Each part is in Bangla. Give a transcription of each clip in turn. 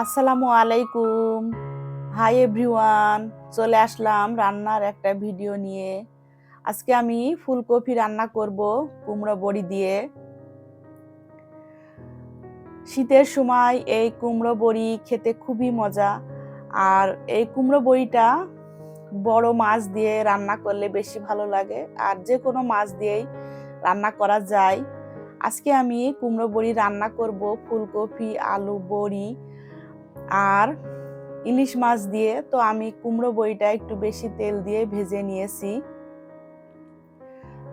আসসালামু আলাইকুম। হাই এভরিওয়ান, চলে আসলাম রান্নার একটা ভিডিও নিয়ে। আজকে আমি ফুলকপি রান্না করব কুমড়ো বড়ি দিয়ে। শীতের সময় এই কুমড়ো বড়ি খেতে খুবই মজা। আর এই কুমড়ো বড়িটা বড় মাছ দিয়ে রান্না করলে বেশি ভালো লাগে, আর যে কোনো মাছ দিয়েই রান্না করা যায়। আজকে আমি কুমড়ো বড়ি রান্না করব ফুলকপি, আলু, বড়ি আর ইলিশ মাছ দিয়ে। তো আমি কুমড়ো বড়িটা একটু বেশি তেল দিয়ে ভেজে নিয়েছি,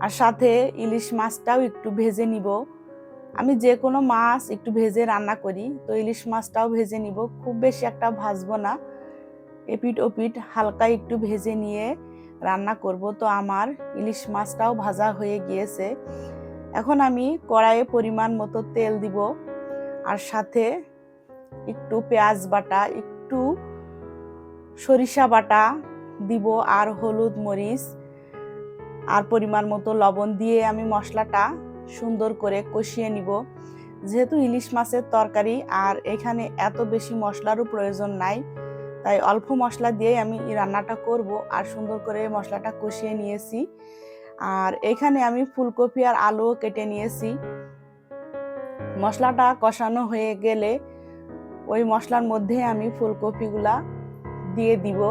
আর সাথে ইলিশ মাছটাও একটু ভেজে নিব। আমি যে কোনো মাছ একটু ভেজে রান্না করি, তো ইলিশ মাছটাও ভেজে নিব। খুব বেশি একটা ভাজবো না, এপিট ওপিট হালকা একটু ভেজে নিয়ে রান্না করব। তো আমার ইলিশ মাছটাও ভাজা হয়ে গিয়েছে। এখন আমি কড়াইয়ে পরিমাণ মতো তেল দিব, আর সাথে একটু পেঁয়াজ বাটা, একটু সরিষা বাটা দিব, আর হলুদ, মরিচ আর পরিমাণ মতো লবণ দিয়ে আমি মশলাটা সুন্দর করে কষিয়ে নিব। যেহেতু ইলিশ মাছের তরকারি আর এখানে এত বেশি মশলারও প্রয়োজন নাই, তাই অল্প মশলা দিয়ে আমি রান্নাটা করব। আর সুন্দর করে মশলাটা কষিয়ে নিয়েছি। আর এখানে আমি ফুলকপি আর আলুও কেটে নিয়েছি। মশলাটা কষানো হয়ে গেলে ওই মশলার মধ্যে আমি ফুলকপিগুলা দিয়ে দিব,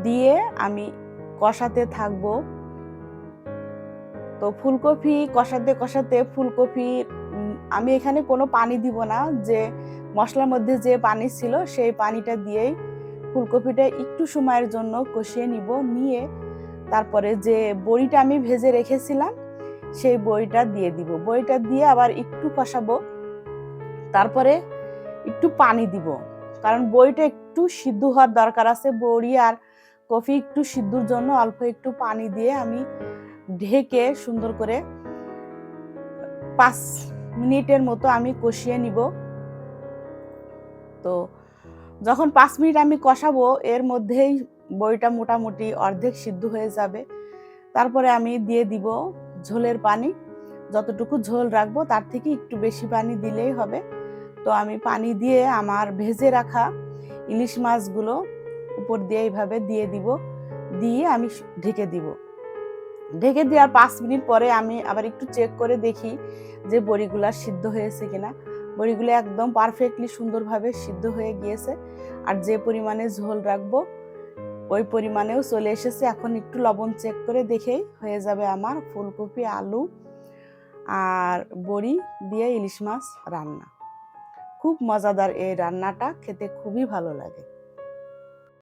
দিয়ে আমি কষাতে থাকব। তো ফুলকপি কষাতে কষাতে ফুলকপি আমি এখানে কোনো পানি দিব না, যে মশলার মধ্যে যে পানি ছিল সেই পানিটা দিয়েই ফুলকপিটা একটু সময়ের জন্য কষিয়ে নিয়ে তারপরে যে বড়িটা আমি ভেজে রেখেছিলাম সেই বড়িটা দিয়ে দিব। বড়িটা দিয়ে আবার একটু কষাবো, তারপরে একটু পানি দিব, কারণ বড়িটা একটু সিদ্ধ হওয়ার দরকার আছে। বড়ি আর কফি একটু সিদ্ধর জন্য অল্প একটু পানি দিয়ে আমি ঢেকে সুন্দর করে 5 মিনিটের মতো আমি কষিয়ে নিব। তো যখন 5 মিনিট আমি কষাবো, এর মধ্যেই বড়িটা মোটামুটি অর্ধেক সিদ্ধ হয়ে যাবে। তারপরে আমি দিয়ে দিব ঝোলের পানি। যতটুকু ঝোল রাখবো তার থেকে একটু বেশি পানি দিলেই হবে। তো আমি পানি দিয়ে আমার ভেজে রাখা ইলিশ মাছগুলো উপর দিয়ে এইভাবে দিয়ে দিব, দিয়ে আমি ঢেকে দিব। ঢেকে দেওয়ার 5 মিনিট পরে আমি আবার একটু চেক করে দেখি যে বড়িগুলা সিদ্ধ হয়েছে কিনা। বড়িগুলো একদম পারফেক্টলি সুন্দরভাবে সিদ্ধ হয়ে গিয়েছে, আর যে পরিমাণে ঝোল রাখবো ওই পরিমাণেও চলে এসেছে। এখন একটু লবণ চেক করে দেখেই হয়ে যাবে আমার ফুলকপি, আলু আর বড়ি দিয়ে ইলিশ মাছ রান্না। খুব মজাদার এই রান্নাটা, খেতে খুবই ভালো লাগে।